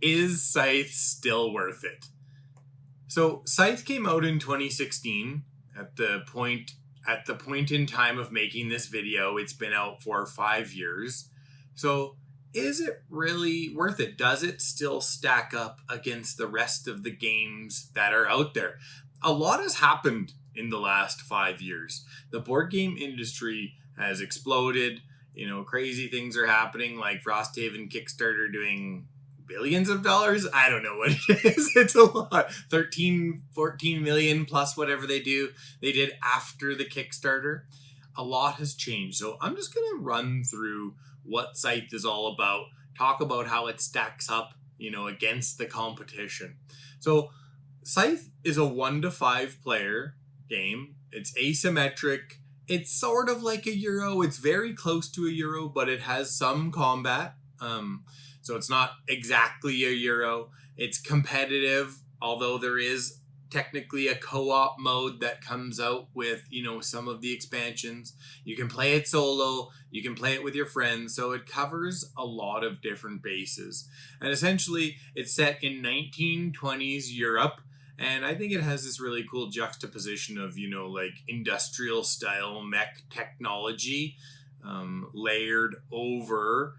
Is Scythe still worth it? So Scythe came out in 2016. At the point in time of making this video, it's been out for 5 years. So is it really worth it? Does it still stack up against the rest of the games that are out there? A lot has happened in the last 5 years. The board game industry has exploded. Crazy things are happening, like Frosthaven Kickstarter doing billions of dollars. I don't know what it is. It's a lot. 13, 14 million plus whatever they did after the Kickstarter. A lot has changed. So I'm just going to run through what Scythe is all about, talk about how it stacks up, against the competition. So Scythe is a 1 to 5 player game. It's asymmetric. It's sort of like a Euro. It's very close to a Euro, but it has some combat. So it's not exactly a Euro. It's competitive, although there is technically a co-op mode that comes out with, some of the expansions. You can play it solo. You can play it with your friends. So it covers a lot of different bases. And essentially, it's set in 1920s Europe. And I think it has this really cool juxtaposition of, like industrial style mech technology layered over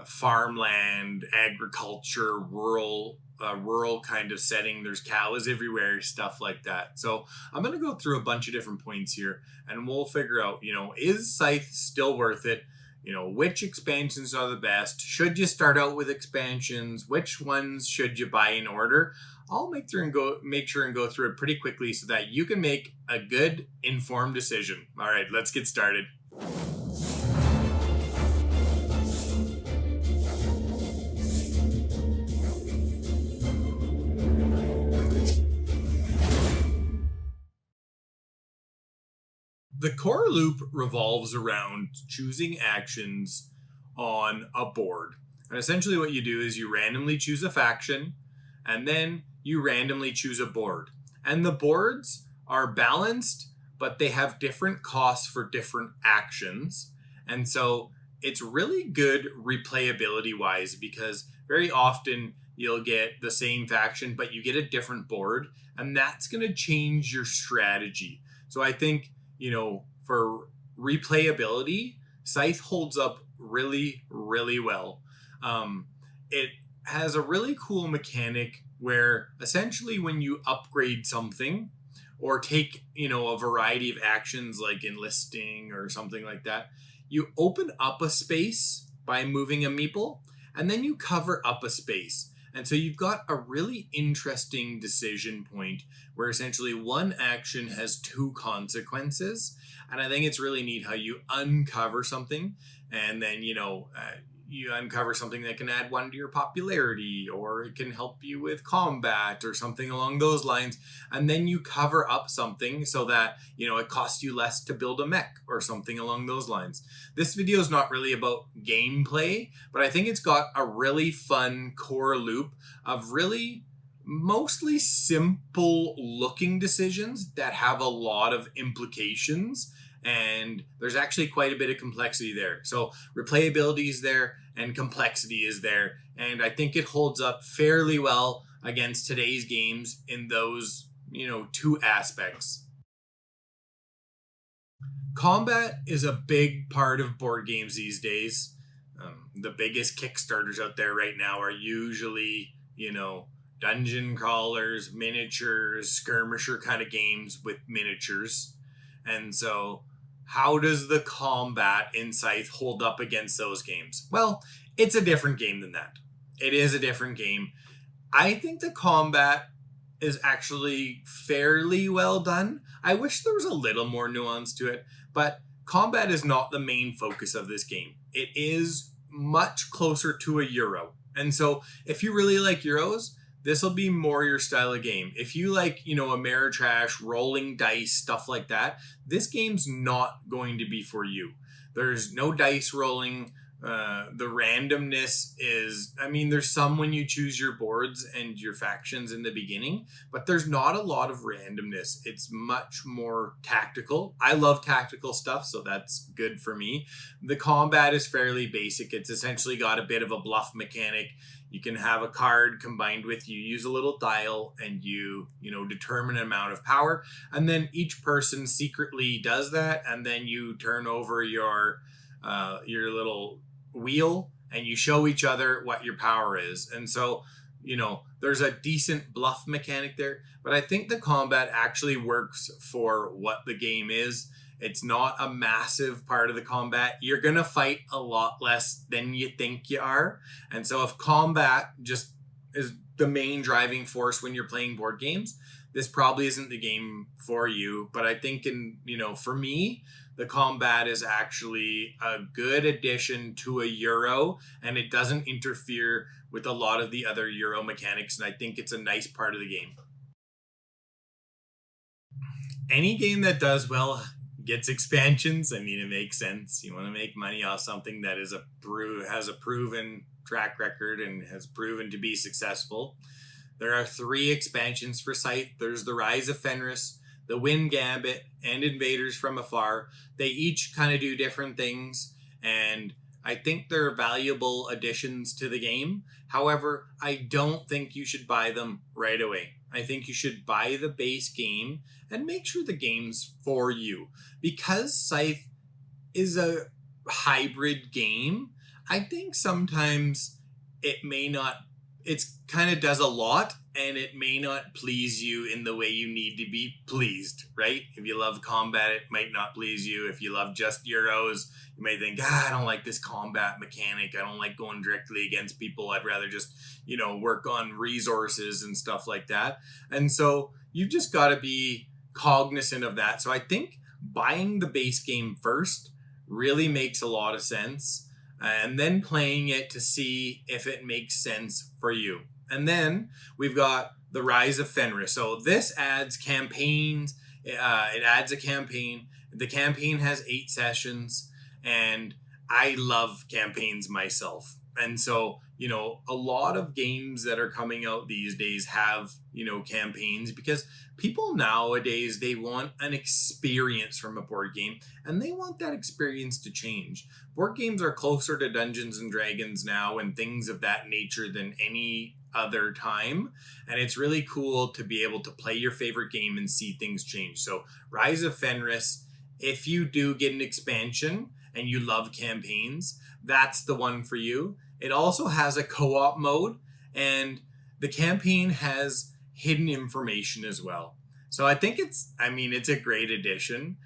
farmland, agriculture, rural kind of setting. There's cows everywhere, stuff like that. So I'm going to go through a bunch of different points here and we'll figure out, is Scythe still worth it? Which expansions are the best? Should you start out with expansions? Which ones should you buy in order? I'll make sure and go through it pretty quickly so that you can make a good, informed decision. All right, let's get started. The core loop revolves around choosing actions on a board. And essentially what you do is you randomly choose a faction, and then you randomly choose a board. And the boards are balanced, but they have different costs for different actions. And so it's really good replayability-wise, because very often you'll get the same faction, but you get a different board, and that's going to change your strategy. So I think, for replayability, Scythe holds up really, really well. It has a really cool mechanic where essentially when you upgrade something or take, a variety of actions like enlisting or something like that, you open up a space by moving a meeple, and then you cover up a space. And so you've got a really interesting decision point where essentially one action has 2 consequences. And I think it's really neat how you uncover something and then, you uncover something that can add 1 to your popularity, or it can help you with combat or something along those lines. And then you cover up something so that, it costs you less to build a mech or something along those lines. This video is not really about gameplay, but I think it's got a really fun core loop of really mostly simple looking decisions that have a lot of implications. And there's actually quite a bit of complexity there. So replayability is there and complexity is there. And I think it holds up fairly well against today's games in those, 2 aspects. Combat is a big part of board games these days. The biggest Kickstarters out there right now are usually, dungeon crawlers, miniatures, skirmisher kind of games with miniatures. And so how does the combat in Scythe hold up against those games? Well, it's a different game than that. It is a different game. I think the combat is actually fairly well done. I wish there was a little more nuance to it, but combat is not the main focus of this game. It is much closer to a Euro. And so if you really like Euros, this will be more your style of game. If you like, Ameritrash, rolling dice, stuff like that, this game's not going to be for you. There's no dice rolling. The randomness is, there's some when you choose your boards and your factions in the beginning, but there's not a lot of randomness. It's much more tactical. I love tactical stuff, so that's good for me. The combat is fairly basic. It's essentially got a bit of a bluff mechanic. You can have a card combined with, you use a little dial and you determine an amount of power. And then each person secretly does that. And then you turn over your little wheel and you show each other what your power is. And so, there's a decent bluff mechanic there, but I think the combat actually works for what the game is. It's not a massive part of the combat. You're going to fight a lot less than you think you are. And so if combat just is the main driving force when you're playing board games, this probably isn't the game for you. But I think for me, the combat is actually a good addition to a Euro, and it doesn't interfere with a lot of the other Euro mechanics. And I think it's a nice part of the game. Any game that does well gets expansions. I mean, it makes sense. You want to make money off something that has a proven track record and has proven to be successful. There are 3 expansions for Scythe. There's the Rise of Fenris, the Wind Gambit, and Invaders from Afar. They each kind of do different things, and I think they're valuable additions to the game. However, I don't think you should buy them right away. I think you should buy the base game and make sure the game's for you. Because Scythe is a hybrid game, I think sometimes it kind of does a lot, and it may not please you in the way you need to be pleased, right? If you love combat, it might not please you. If you love just Euros, you may think, I don't like this combat mechanic. I don't like going directly against people. I'd rather just, work on resources and stuff like that. And so you've just got to be cognizant of that. So I think buying the base game first really makes a lot of sense, and then playing it to see if it makes sense for you. And then we've got the Rise of Fenris. So this adds campaigns. It adds a campaign. The campaign has 8 sessions, and I love campaigns myself. And so, a lot of games that are coming out these days have, campaigns, because people nowadays, they want an experience from a board game, and they want that experience to change. Board games are closer to Dungeons and Dragons now and things of that nature than any other time. And it's really cool to be able to play your favorite game and see things change. So Rise of Fenris, if you do get an expansion and you love campaigns, that's the one for you. It also has a co-op mode, and the campaign has hidden information as well. So I think it's a great addition.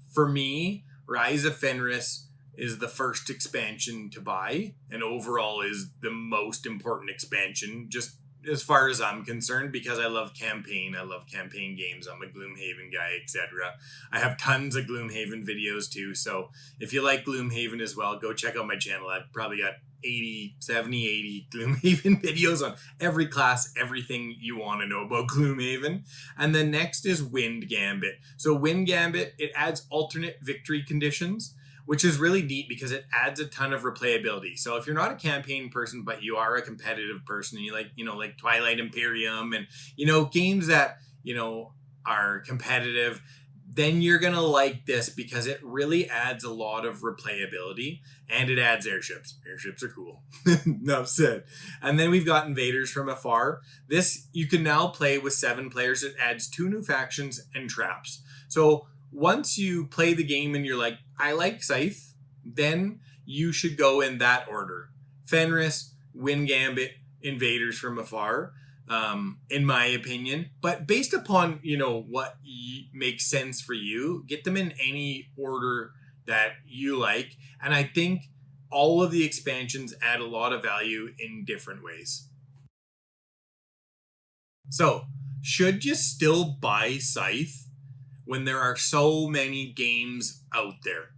For me, Rise of Fenris is the first expansion to buy, and overall is the most important expansion, just as far as I'm concerned, because I love campaign. I love campaign games. I'm a Gloomhaven guy, etc. I have tons of Gloomhaven videos too, so if you like Gloomhaven as well, go check out my channel. I've probably got 80 Gloomhaven videos on every class, everything you want to know about Gloomhaven. And then next is Wind Gambit. So Wind Gambit, it adds alternate victory conditions, which is really neat because it adds a ton of replayability. So if you're not a campaign person, but you are a competitive person, and you like Twilight Imperium and, games that, are competitive, then you're going to like this because it really adds a lot of replayability, and it adds airships. Airships are cool. Enough said. And then we've got Invaders from Afar. This, you can now play with 7 players. It adds 2 new factions and traps. So once you play the game and you're like, I like Scythe, then you should go in that order. Fenris, Wind Gambit, Invaders from Afar, in my opinion. But based upon, what makes sense for you, get them in any order that you like. And I think all of the expansions add a lot of value in different ways. So, should you still buy Scythe when there are so many games out there?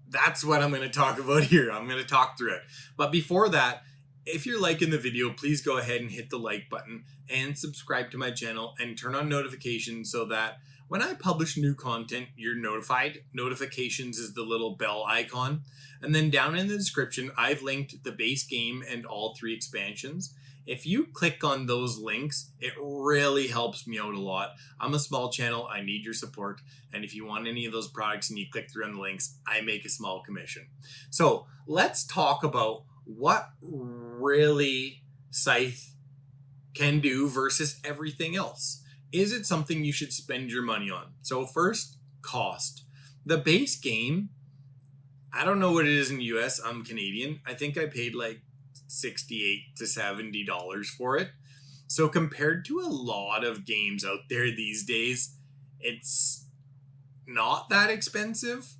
That's what I'm going to talk about here. I'm going to talk through it. But before that, if you're liking the video, please go ahead and hit the like button and subscribe to my channel and turn on notifications so that when I publish new content, you're notified. Notifications is the little bell icon. And then down in the description, I've linked the base game and all 3 expansions. If you click on those links, it really helps me out a lot. I'm a small channel. I need your support. And if you want any of those products and you click through on the links, I make a small commission. So let's talk about what really Scythe can do versus everything else. Is it something you should spend your money on? So first, cost. The base game, I don't know what it is in the US. I'm Canadian. I think I paid like $68 to $70 for it. So compared to a lot of games out there these days, it's not that expensive.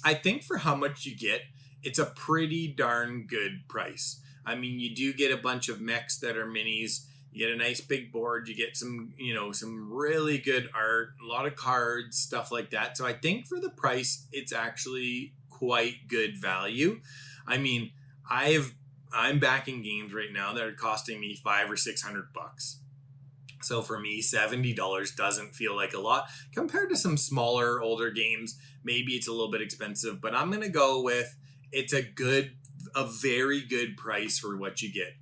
I think for how much you get, it's a pretty darn good price. I mean, you do get a bunch of mechs that are minis. You get a nice big board. You get some, some really good art, a lot of cards, stuff like that. So I think for the price, it's actually quite good value. I mean, I'm backing games right now that are costing me $500 or $600. So for me, $70 doesn't feel like a lot compared to some smaller, older games. Maybe it's a little bit expensive, but I'm gonna go with it's a very good price for what you get.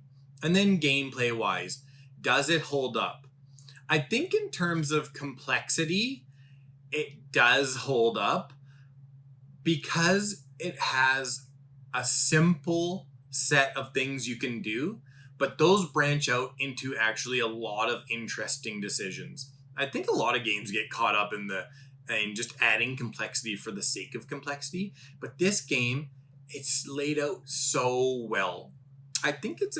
And then gameplay wise, does it hold up? I think in terms of complexity, it does hold up because it has a simple set of things you can do, but those branch out into actually a lot of interesting decisions. I think a lot of games get caught up in just adding complexity for the sake of complexity, but this game, it's laid out so well. I think it's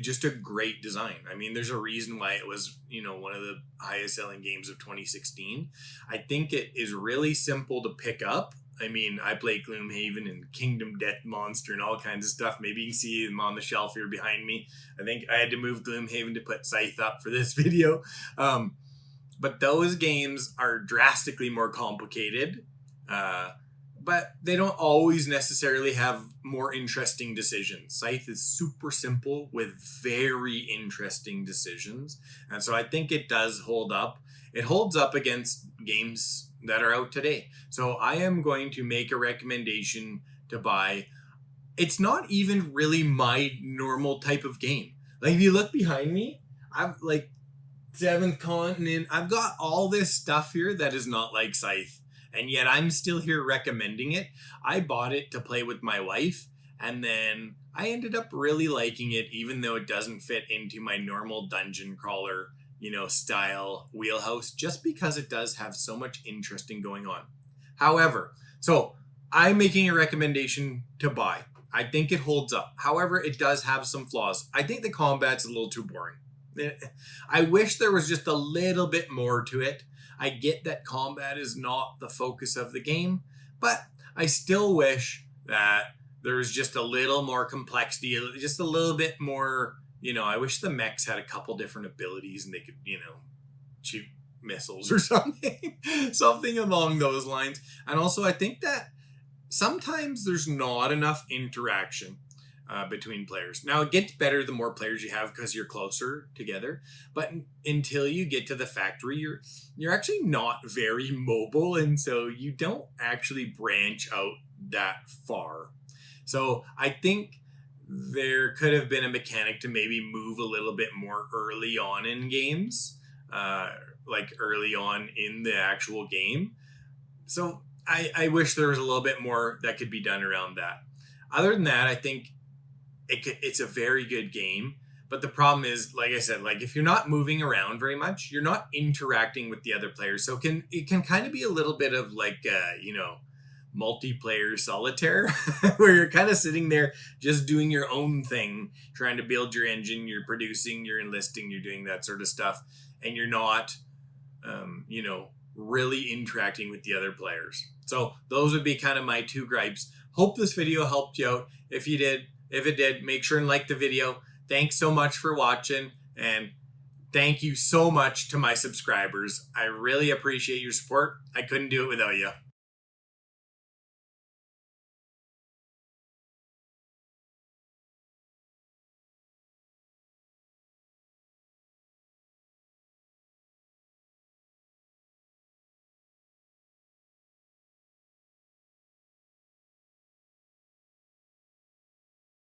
just a great design. I mean, there's a reason why it was, one of the highest selling games of 2016. I think it is really simple to pick up. I mean, I play Gloomhaven and Kingdom Death Monster and all kinds of stuff. Maybe you can see them on the shelf here behind me. I think I had to move Gloomhaven to put Scythe up for this video. But those games are drastically more complicated. But they don't always necessarily have more interesting decisions. Scythe is super simple with very interesting decisions. And so I think it does hold up. It holds up against games that are out today. So I am going to make a recommendation to buy. It's not even really my normal type of game. Like if you look behind me, I've like Seventh Continent. I've got all this stuff here that is not like Scythe. And yet I'm still here recommending it. I bought it to play with my wife. And then I ended up really liking it, even though it doesn't fit into my normal dungeon crawler style wheelhouse, just because it does have so much interesting going on. However, so I'm making a recommendation to buy. I think it holds up. However, it does have some flaws. I think the combat's a little too boring. I wish there was just a little bit more to it. I get that combat is not the focus of the game, but I still wish that there was just a little more complexity, just a little bit more. I wish the mechs had a couple different abilities and they could, shoot missiles or something, something along those lines. And also, I think that sometimes there's not enough interaction between players. Now, it gets better the more players you have because you're closer together. But until you get to the factory, you're actually not very mobile, and so you don't actually branch out that far. So I think there could have been a mechanic to maybe move a little bit more early on in games, like early on in the actual game. So I wish there was a little bit more that could be done around that. Other than that, I think it's a very good game. But the problem is, like I said, like if you're not moving around very much, you're not interacting with the other players. So it can kind of be a little bit of like, multiplayer solitaire where you're kind of sitting there just doing your own thing, trying to build your engine, you're producing, you're enlisting, you're doing that sort of stuff, and you're not really interacting with the other players. So those would be kind of my two gripes. Hope this video helped you out. If it did, make sure and like the video. Thanks so much for watching, and thank you so much to my subscribers. I really appreciate your support. I couldn't do it without you.